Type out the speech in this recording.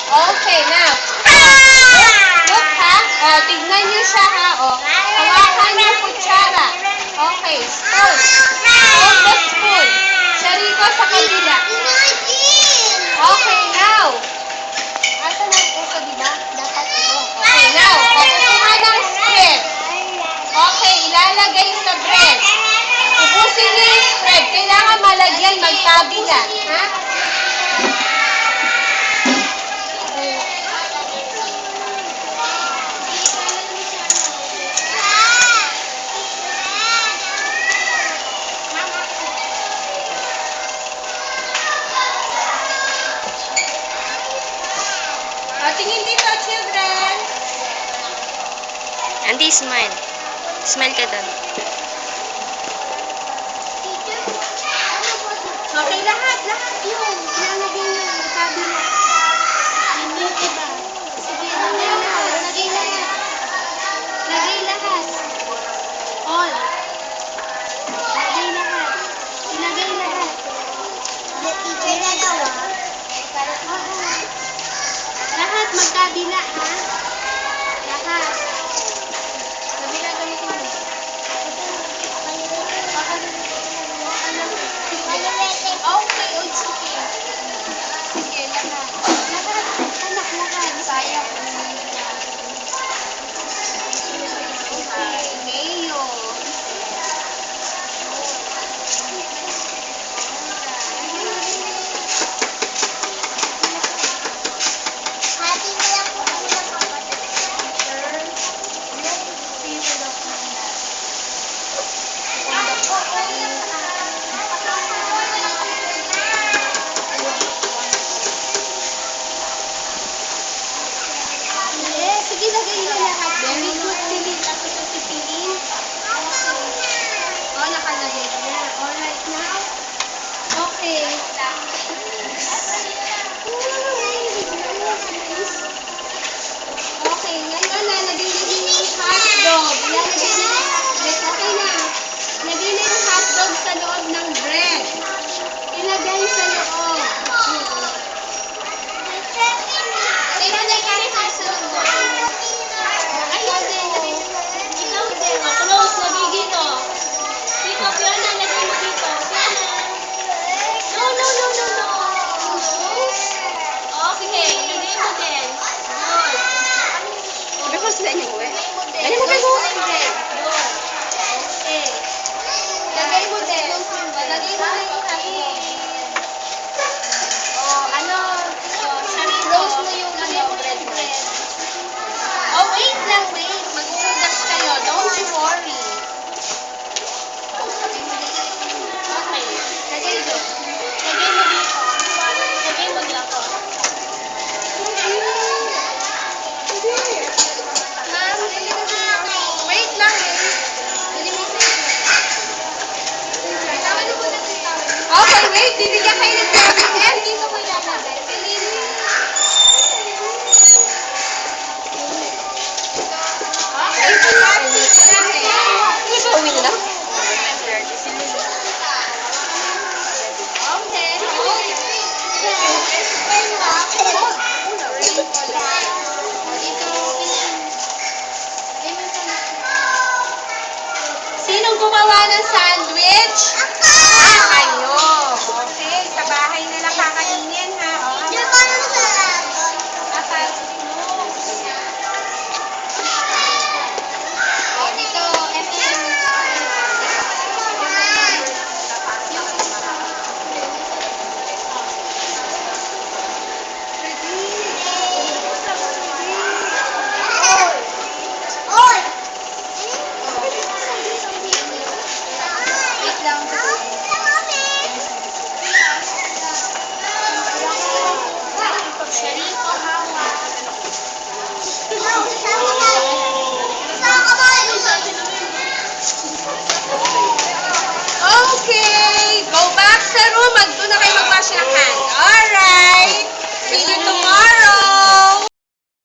Okay, now. Look ha. Tignan niyo siya ha. Hawakan niyo kutsara. Okay, spoon. Hold the spoon. Shariko sa kabila. Okay, now. Asa na ito, di ba? Dapat ito. Okay, now. Kukuha ng spread. Okay, ilalagay sa bread. Ubusin niyo yung spread. Kailangan malagyan, magtabi na. Ha? Tingin dito, children. Andy, smile. Smile ka doon. Okay, lahat yun. Ilalagay na, magtabi na. Hindi ko ba? Sige, lagay lahat. Lagay lahat. All. Lagay lahat. Ilagay lahat. Lahat magkabila, ha? Lahat. Kabila gamitin mo. Okay, o sige. Sige, lahat. Lahat. Anak, lahat. Sayang. Okay, mayo. Sige, lagay na lahat. Very good, Pili. Tapos yung pipiliin. Nakalagay na. Alright now. Okay. Okay, ngayon lalagay na din yung hotdog. Ilalagay na yung hotdog. Okay na. Lagay na yung hotdog sa loob ng bread. Ilagay sa loob. Ilalagay ka rin sa loob. Ayun din. Ikaw din. Close, lagay dito. Dito, Fiona, lagay mo dito. Fiona. No. Okay, lagay mo din. Good. Sabi ko sila niyo eh. Lagay mo din. Okay. Lagay mo din. Lagay mo din yung hotdog. Sarito. Close mo yung bread. Wait lang, wait. Mag-uugas kayo. Don't you worry. Okay. Lagay doon. Lagay mo dito. Lagay mo dito. Ma'am, wait lang, okay, wait. Bibigyan kayo ng tawag. Dito mo ilalagay. Okay, practice natin. Uwi na lang. Sinong gumawa ng sandwich? Kayo. Okay, sa bahay na lang kakainin, ha? Dito, Okay, go back sa room. Doon na kayo mag-wash ng hands. Alright. Sino